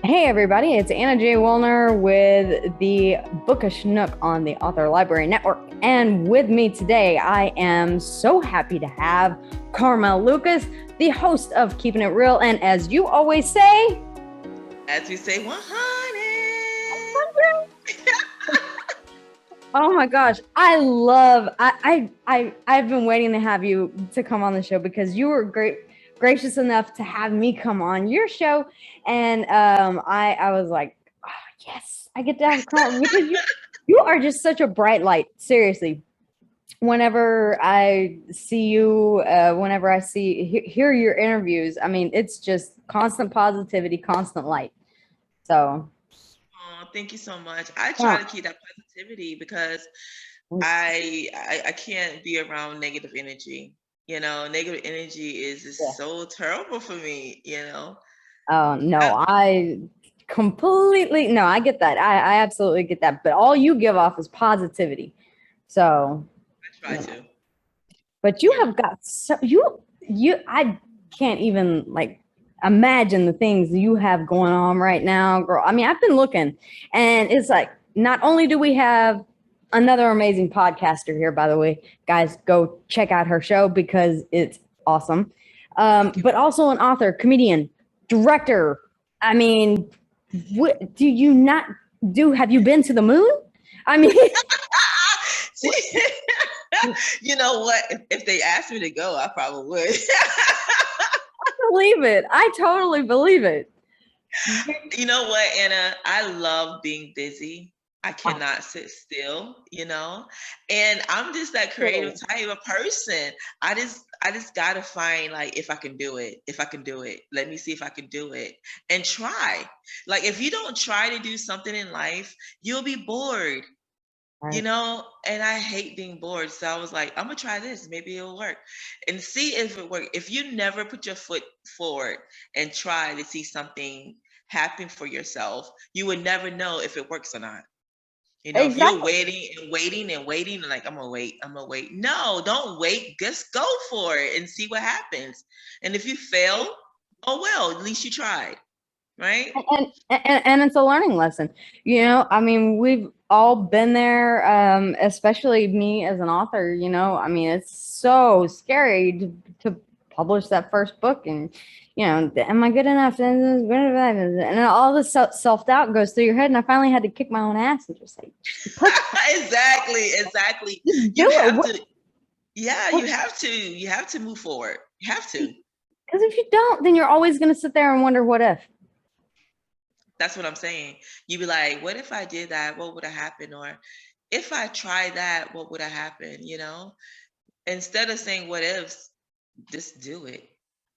Hey everybody, it's Anna J. Woolner with the Bookish Nook on the Author Library Network. And with me today, I am so happy to have Carmel Lucas, the host of Keeping It Real. And as you always say, as we say, 100. Oh my gosh, I've been waiting to have you to come on the show because you were gracious enough to have me come on your show. And I was like, oh, yes, I get to have Carl because you are just such a bright light. Seriously, whenever I see you, whenever I hear your interviews, I mean, it's just constant positivity, constant light. So, Oh, thank you so much. I try yeah. to keep that positivity because I can't be around negative energy. Negative energy is just so terrible for me. Oh no, I completely no, I get that. I absolutely get that. But all you give off is positivity. So, I try to. but you have got so you I can't even like imagine the things you have going on right now, girl. I mean, I've been looking and it's like not only do we have another amazing podcaster here, by the way, guys, go check out her show because it's awesome. But also an author, comedian, director. I mean, what do you not do? Have you been to the moon? I mean, You know what? If they asked me to go, I probably would. believe it. I totally believe it. You know what, Anna? I love being busy. I cannot sit still. And I'm just that creative type of person. I just gotta find like if I can do it. If I can do it. Let me see if I can do it. And try. Like if you don't try to do something in life, you'll be bored. And I hate being bored. So I was like, I'm gonna try this. Maybe it'll work. And see if it works. If you never put your foot forward and try to see something happen for yourself, you would never know if it works or not. If you're Exactly. waiting and waiting and waiting, like I'm gonna wait. No, don't wait. Just go for it and see what happens. And if you fail, oh well, at least you tried. Right? And it's a learning lesson. I mean, we've all been there, especially me as an author. I mean, it's so scary to publish that first book and, am I good enough? And then all this self doubt goes through your head. And I finally had to kick my own ass and just say, Exactly. do You have it. to, yeah, you have to move forward. You have to. Because if you don't, then you're always going to sit there and wonder what if. That's what I'm saying. You be like, what if I did that? What would have happened? Or if I tried that, what would have happened? Instead of saying what ifs, just do it.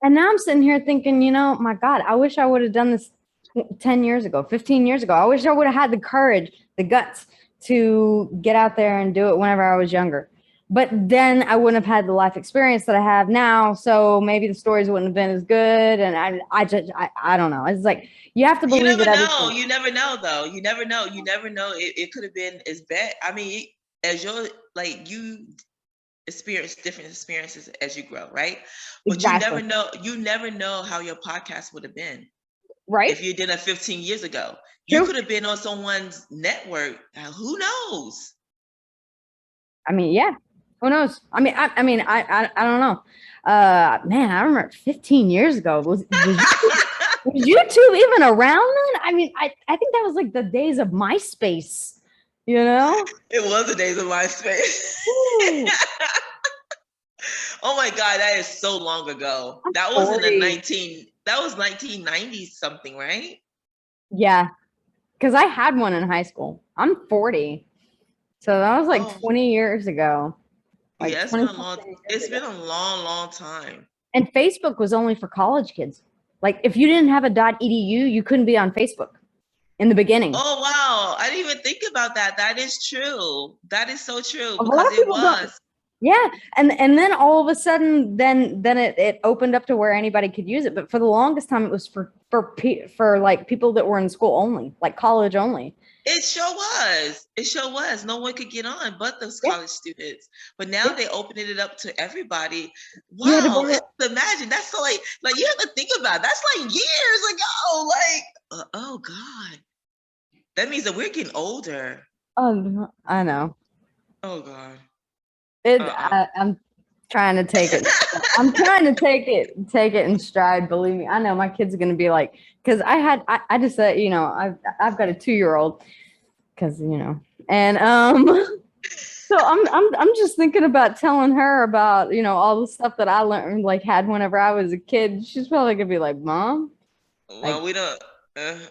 And now I'm sitting here thinking, my God, I wish I would have done this 10 years ago, 15 years ago. I wish I would have had the courage, the guts to get out there and do it whenever I was younger. But then I wouldn't have had the life experience that I have now. So maybe the stories wouldn't have been as good. And I don't know. It's like, you have to You believe never it every know. time. You never know, though. You never know. You never know. It could have been as bad. I mean, as you're like you experience different experiences as you grow, right? But you never Exactly. know. You never know how your podcast would have been Right? if you did it 15 years ago. You True. could have been on someone's network. Who knows? I mean, yeah. Who knows? I don't know. Man, I remember 15 years ago. Was YouTube even around then? I mean, I think that was like the days of MySpace, you know? It was the days of MySpace. Ooh, Oh my God, that is so long ago. I'm That was in the 40. 1990s something, right? Yeah, because I had one in high school. I'm 40. So that was like Oh, 20 years ago. Like yeah, 20 something years it's ago. been a long, long time. And Facebook was only for college kids. Like if you didn't have a .edu, you couldn't be on Facebook in the beginning. Oh wow, I didn't even think about that. That is true. That is so true A lot because of it people don't was. Yeah, and then all of a sudden, then it opened up to where anybody could use it. But for the longest time, it was for like people that were in school only, like college only. It sure was. It sure was. No one could get on but those Yeah, college students. But now yeah. they opening it up to everybody. You had to Wow, borrow. it's imagine that's so like you have to think about it. That's like years ago. Like oh God, that means that we're getting older. Oh, I know. Oh God. I'm trying to take it. I'm trying to take it in stride. Believe me, I know my kid's gonna be like, because I just said, I've got a 2-year-old, because and so I'm just thinking about telling her about all the stuff that I learned, like had whenever I was a kid. She's probably gonna be like, Mom, Well, like we don't.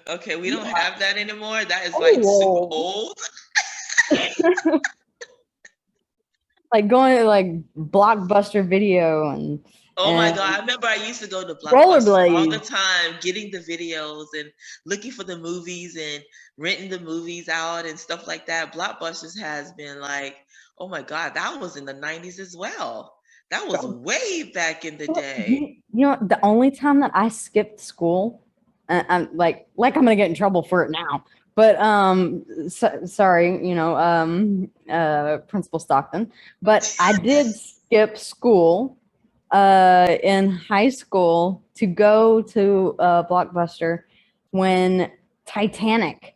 Okay, we you don't are have that anymore. That is like super old. old. Like going to like Blockbuster Video Oh my and God. I remember I used to go to Blockbuster all the rollerblades. time, getting the videos and looking for the movies and renting the movies out and stuff like that. Blockbusters has been like, oh my God, that was in the 90s as well. That was way back in the day. The only time that I skipped school, I'm like I'm gonna get in trouble for it now. But sorry, Principal Stockton. But I did skip school in high school to go to Blockbuster when Titanic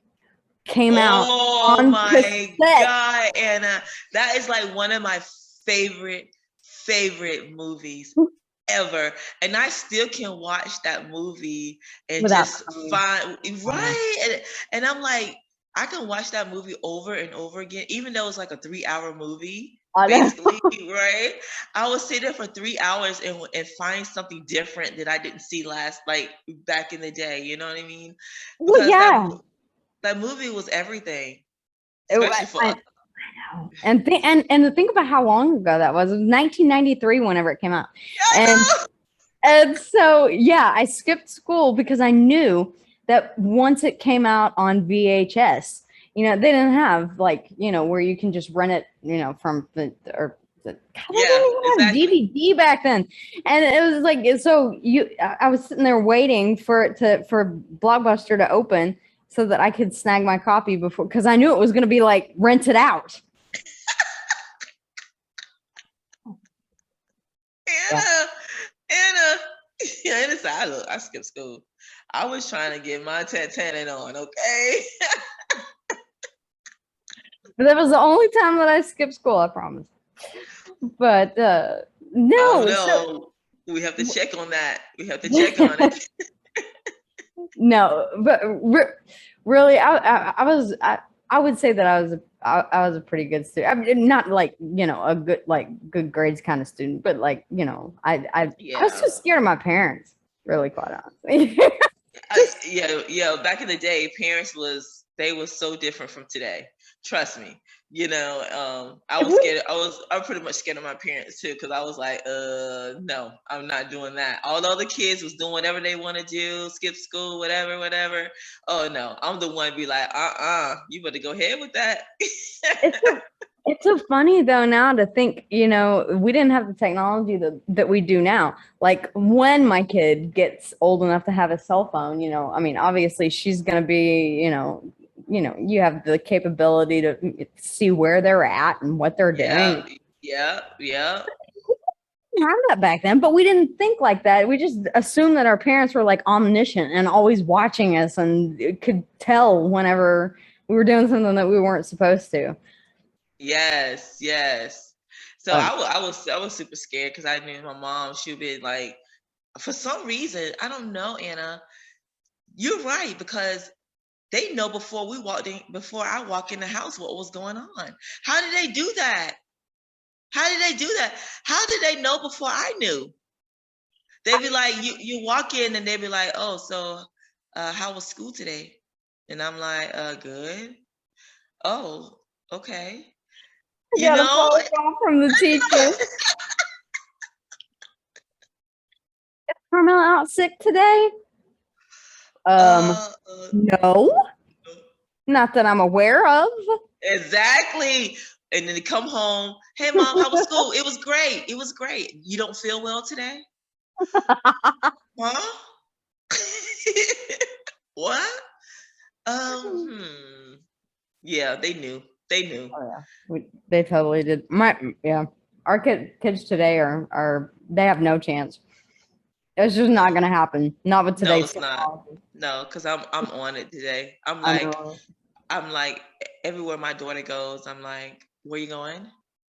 came out Oh on my cassette. God, Anna. That is like one of my favorite movies ever. And I still can watch that movie and Without just crying. find I know. right. And I'm like, I can watch that movie over and over again, even though it's like a 3-hour movie, I know. basically, right? I would sit there for 3 hours and find something different that I didn't see last, like back in the day. You know what I mean? Well, Because yeah. that movie was everything, It, especially for I know. And to think about how long ago that was. It was 1993 whenever it came out. I And know. and so yeah, I skipped school because I knew that once it came out on VHS, they didn't have like, where you can just rent it, from God, they Yeah, didn't even have exactly. DVD back then. And it was like, so I was sitting there waiting for Blockbuster to open so that I could snag my copy before, because I knew it was going to be like rented out. Yeah. Anna, yeah, Anna said, I skipped school. I was trying to get my Titanic on, okay? But that was the only time that I skipped school, I promise. But Oh no, so no, we have to check on that. We have to check on it. no, but really, I would say that I was a pretty good student. I mean, not like a good like good grades kind of student, but like I was Yeah. too scared of my parents. Really, quite honestly. Just Yeah. Back in the day, parents they was so different from today. Trust me. I if was we scared. I'm pretty much scared of my parents too, because I was like, no, I'm not doing that. All the other kids was doing whatever they want to do, skip school, whatever. Oh no, I'm the one be like, you better go ahead with that. It's so funny though now to think, we didn't have the technology that we do now. Like when my kid gets old enough to have a cell phone, I mean, obviously she's gonna be, you have the capability to see where they're at and what they're Yeah, doing. yeah. We didn't have that back then, but we didn't think like that. We just assumed that our parents were like omniscient and always watching us and could tell whenever we were doing something that we weren't supposed to. Yes. So But I was super scared because I knew my mom. She'd be like, for some reason, I don't know, Anna. You're right, because they know before I walk in the house what was going on. How did they do that? How did they do that? How did they know before I knew? They'd be like, you walk in and they'd be like, oh, so how was school today? And I'm like, good. Oh, okay. I You got a know? phone call from the teacher. Carmel out sick today? Uh, uh, No, not that I'm aware of. exactly. And then they come home, hey mom, how was school? It was great. It was great. You don't feel well today? Huh? What? Yeah, they knew. They knew. Oh yeah, they totally did. Our kids today are they have no chance. It's just not gonna happen. Not with No, today's it's not. technology. No, because I'm on it today. I know. I'm like everywhere my daughter goes, I'm like, where you going?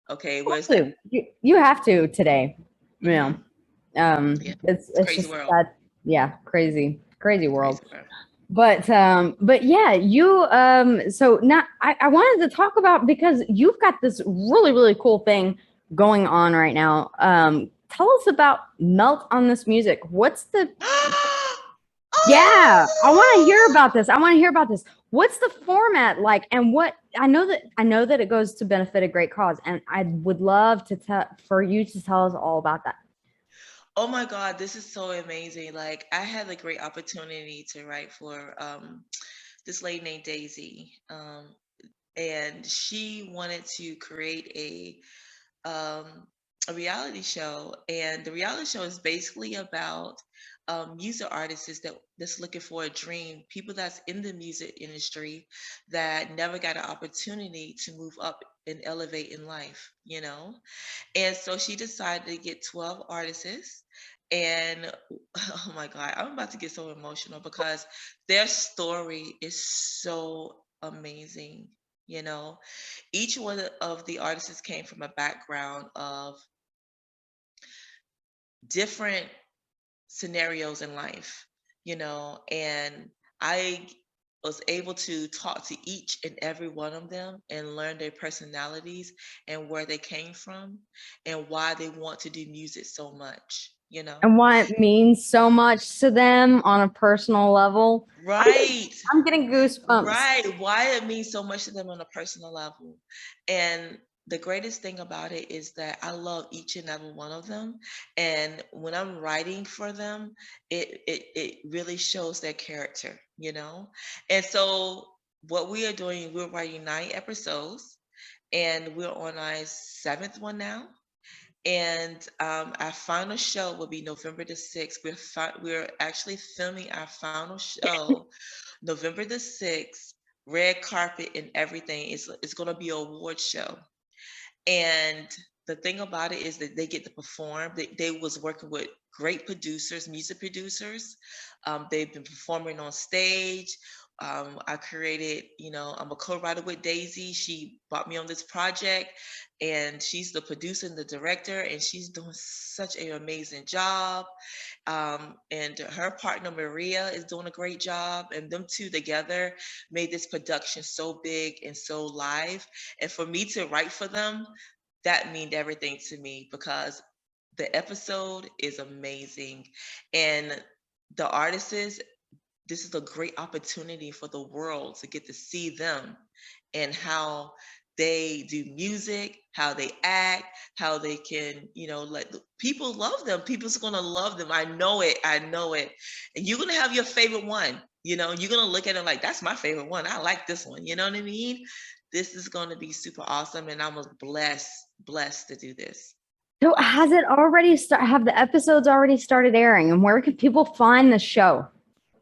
Okay, You where's have that? to. You have to today. You know. Mm-hmm. Yeah, it's It's crazy just world. that, yeah, crazy world. Crazy world. But yeah, you so now I wanted to talk about, because you've got this really cool thing going on right now. Tell us about Melt on This Music. What's the Yeah, I want to hear about this. I want to hear about this. What's the format like, and what I know that it goes to benefit a great cause, and I would love to for you to tell us all about that. Oh my God, this is so amazing. Like I had a great opportunity to write for this lady named Daisy. And she wanted to create a reality show, and the reality show is basically about music artists that's looking for a dream, people that's in the music industry that never got an opportunity to move up and elevate in life, you know. And so she decided to get 12 artists. And oh my God, I'm about to get so emotional because their story is so amazing. You know, each one of the artists came from a background of different scenarios in life, you know, and I was able to talk to each and every one of them and learn their personalities and where they came from and why they want to do music so much, you know. And why it means so much to them on a personal level. Right. I'm getting goosebumps. Right. Why it means so much to them on a personal level. And the greatest thing about it is that I love each and every one of them. And when I'm writing for them, it really shows their character, you know? And so what we are doing, we're writing 9 episodes, and we're on our seventh one now. And our final show will be November the 6th. We're actually filming our final show November the 6th, red carpet and everything. It's going to be an award show. And the thing about it is that they get to perform. They was working with great producers, music producers. They've been performing on stage. I created, you know, I'm a co-writer with Daisy. She brought me on this project, and she's the producer and the director, and she's doing such an amazing job. And her partner Maria is doing a great job, and them two together made this production so big and so live. And for me to write for them, that meant everything to me because the episode is amazing, and the artists, this is a great opportunity for the world to get to see them and how they do music, how they act, how they can, you know, like people love them. People's gonna love them. I know it. I know it. And you're gonna have your favorite one. You know, you're gonna look at it like that's my favorite one. I like this one. You know what I mean? This is gonna be super awesome, and I'm blessed to do this. So Yes. has it already have the episodes already started airing, and where can people find the show?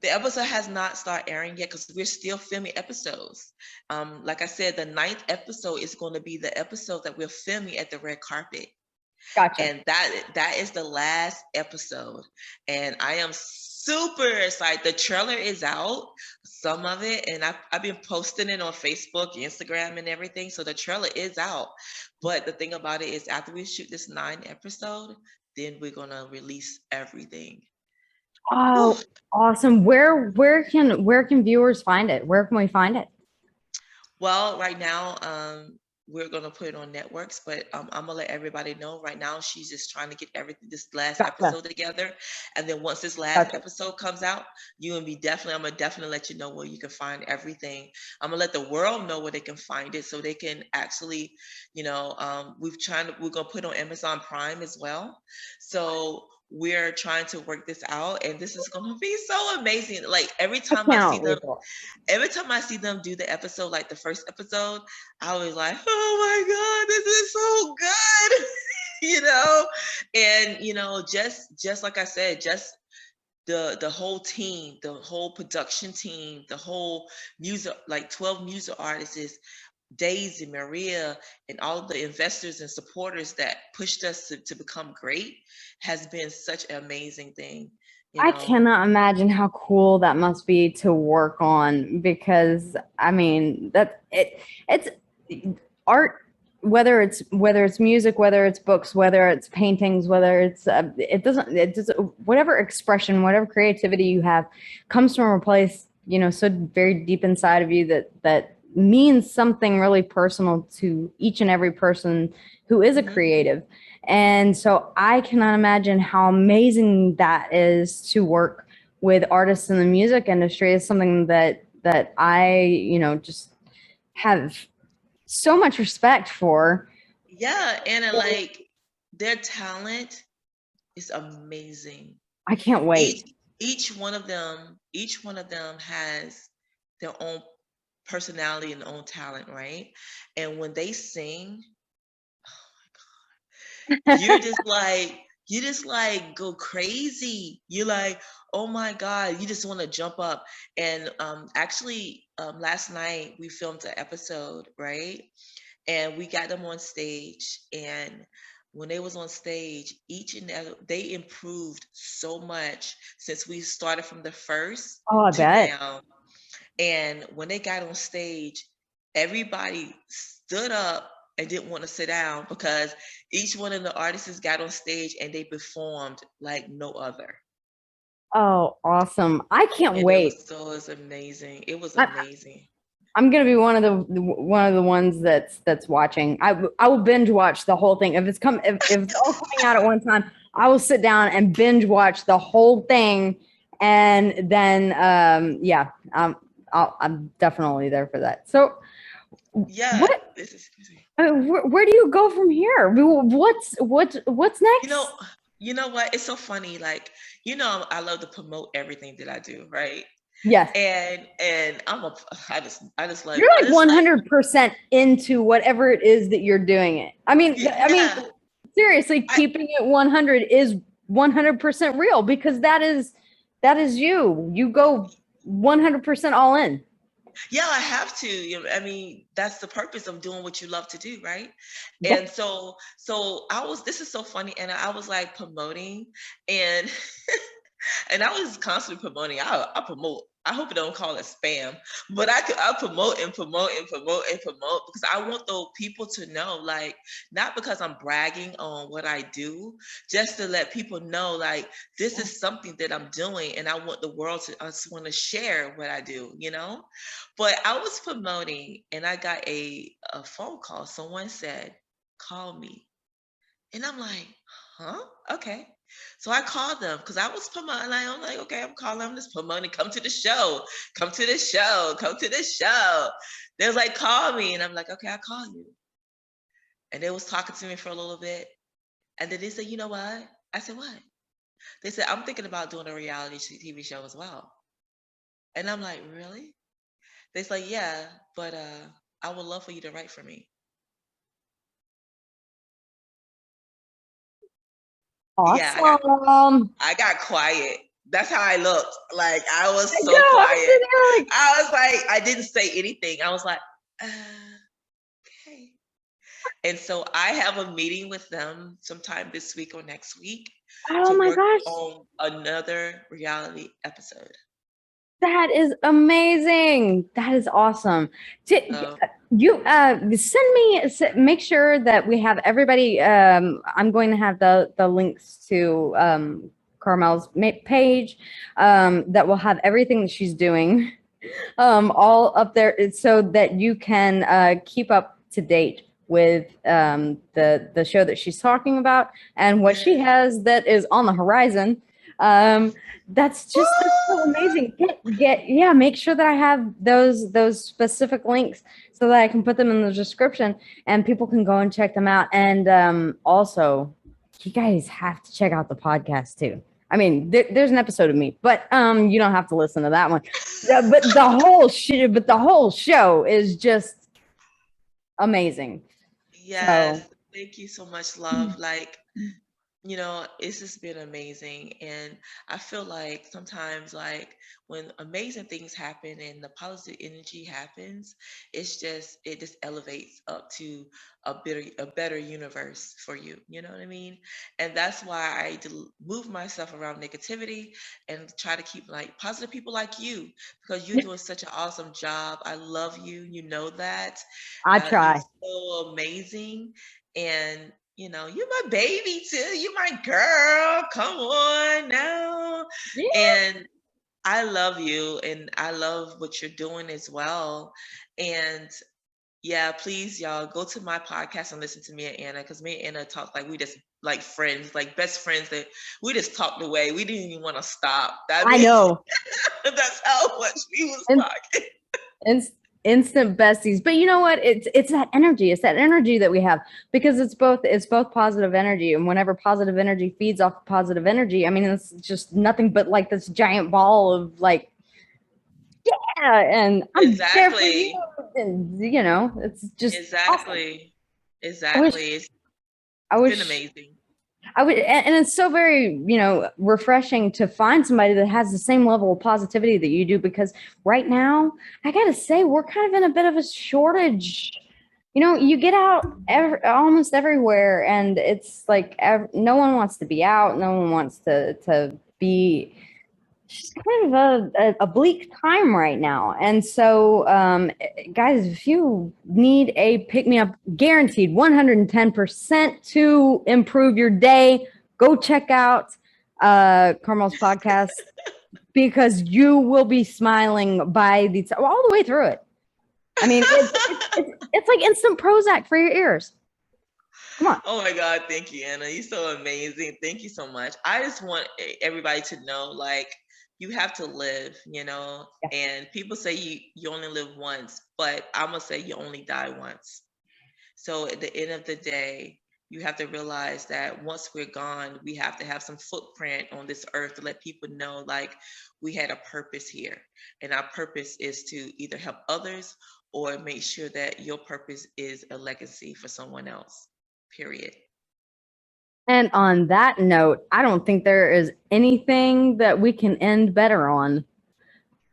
The episode has not started airing yet because we're still filming episodes. Like I said, the 9th episode is going to be the episode that we're filming at the red carpet. Gotcha. And that is the last episode. And I am super excited. The trailer is out, some of it, and I've been posting it on Facebook, Instagram, and everything. So the trailer is out. But the thing about it is after we shoot this 9th episode, then we're gonna release everything. Oh, Whew. awesome. Where can viewers find it? Where can we find it? Well, right now, we're gonna put it on networks, but I'm gonna let everybody know right now. She's just trying to get everything, this last Gotcha. episode together, and then once this last Gotcha. episode comes out, I'm gonna definitely let you know where you can find everything. I'm gonna let the world know where they can find it, so they can actually, you know, we're gonna put it on Amazon Prime as well. So we're trying to work this out, and this is going to be so amazing. Like I can't wait for it. every time I see them do the episode, like the first episode, I was like, oh my God, this is so good. And just like I said, just the whole team, the whole production team, the whole music, like 12 music artists, Daisy, Maria, and all of the investors and supporters that pushed us to become great, has been such an amazing thing. I cannot imagine how cool that must be to work on, because I mean it's art, whether it's music, whether it's books, whether it's paintings, whether it's it doesn't whatever expression, whatever creativity you have comes from a place, so very deep inside of you that means something really personal to each and every person who is a creative. And so I cannot imagine how amazing that is to work with artists in the music industry. Is something that I, just have so much respect for. Yeah, and like their talent is amazing. I can't wait. Each one of them has their own personality and own talent, right? And when they sing, you're just like go crazy. You're like, oh my God, you just want to jump up. And actually, last night we filmed an episode, right? And we got them on stage, and when they was on stage, they improved so much since we started from the first to now. And when they got on stage, everybody stood up and didn't want to sit down, because each one of the artists got on stage and they performed like no other. Oh, awesome. I can't wait. It was amazing. It was amazing. I'm gonna be one of the ones that's watching. I will binge watch the whole thing. If it's all coming out at one time, I will sit down and binge watch the whole thing, and then I'm definitely there for that. So yeah, this is crazy. Where do you go from here? What's next? You know what? It's so funny. Like, I love to promote everything that I do, right? Yes. And I just like, you're like 100% into whatever it is that you're doing it. I mean, seriously, keeping it 100 is 100% real, because that is you go 100% all in. Yeah, I have to. I mean, that's the purpose of doing what you love to do, right? Yeah. And so this is so funny, and I was like promoting, and and I was constantly promoting. I promote. I hope it don't call it spam, but I promote and promote and promote and promote, because I want those people to know, like, not because I'm bragging on what I do, just to let people know, like, this is something that I'm doing, and I want the world to want to share what I do, But I was promoting, and I got a phone call. Someone said, "Call me," and I'm like, "Huh? Okay." So I called them, because I was promoting. I'm like, okay, I'm calling them, just promoting. Come to the show. Come to the show. Come to the show. They was like, call me. And I'm like, okay, I'll call you. And they was talking to me for a little bit. And then they said, you know what? I said, what? They said, I'm thinking about doing a reality TV show as well. And I'm like, really? They said, yeah, but I would love for you to write for me. Awesome. Yeah, I got quiet. That's how I looked. Like, I was so quiet. I was like, I didn't say anything. I was like, okay. And so I have a meeting with them sometime this week or next week. Oh my gosh. On another reality episode. That is amazing. That is awesome. You make sure that we have everybody. I'm going to have the links to Carmel's page that will have everything that she's doing all up there, so that you can keep up to date with the show that she's talking about and what she has that is on the horizon. That's so amazing. Make sure that I have those specific links so that I can put them in the description and people can go and check them out. And also, you guys have to check out the podcast too. I mean, there's an episode of me, but you don't have to listen to that one. But the whole show is just amazing. Yes. So Thank you so much, love. Like, it's just been amazing. And I feel like sometimes, like, when amazing things happen and the positive energy happens, it just elevates up to a better universe for you. You know what I mean? And that's why move myself around negativity and try to keep like positive people like you, because you're doing such an awesome job. I love you. You know that. I You're try. so amazing. And you're my baby too. You're my girl. Come on now. Yeah. And I love you and I love what you're doing as well. And yeah, please, y'all, go to my podcast and listen to me and Anna, because me and Anna talk like we just like friends, like best friends that we just talked away. We didn't even want to stop. I know. That's how much we was And, talking. and instant besties. But you know what? It's that energy. It's that energy that we have, because it's both positive energy. And whenever positive energy feeds off positive energy, I mean, it's just nothing but like this giant ball of like, yeah, and I'm there for you. Exactly. And it's just awesome. Exactly. I wish Exactly. It's I been wish amazing. I would, and it's so very, refreshing to find somebody that has the same level of positivity that you do. Because right now, I gotta say, we're kind of in a bit of a shortage. You get out almost everywhere, and it's like no one wants to be out. No one wants to be. It's just kind of a bleak time right now. And so, guys, if you need a pick me up, guaranteed 110% to improve your day, go check out Carmel's podcast, because you will be smiling by all the way through it. I mean, it's like instant Prozac for your ears. Come on. Oh my God, thank you, Anna. You're so amazing. Thank you so much. I just want everybody to know, like, you have to live, Yeah. and people say you only live once, but I'm gonna say you only die once. So at the end of the day, you have to realize that once we're gone, we have to have some footprint on this earth to let people know, like, we had a purpose here. And our purpose is to either help others or make sure that your purpose is a legacy for someone else. Period. And on that note, I don't think there is anything that we can end better on.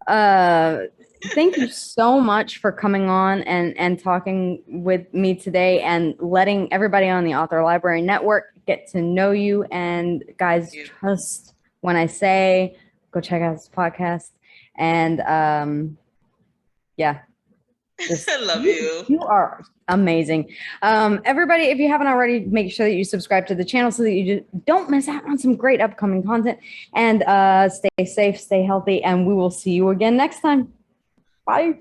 Thank you so much for coming on and talking with me today, and letting everybody on the Author Library Network get to know you. And guys, trust when I say go check out this podcast. And yeah. I love you. You are amazing. Everybody, if you haven't already, make sure that you subscribe to the channel so that you don't miss out on some great upcoming content. And stay safe, stay healthy, and we will see you again next time. Bye.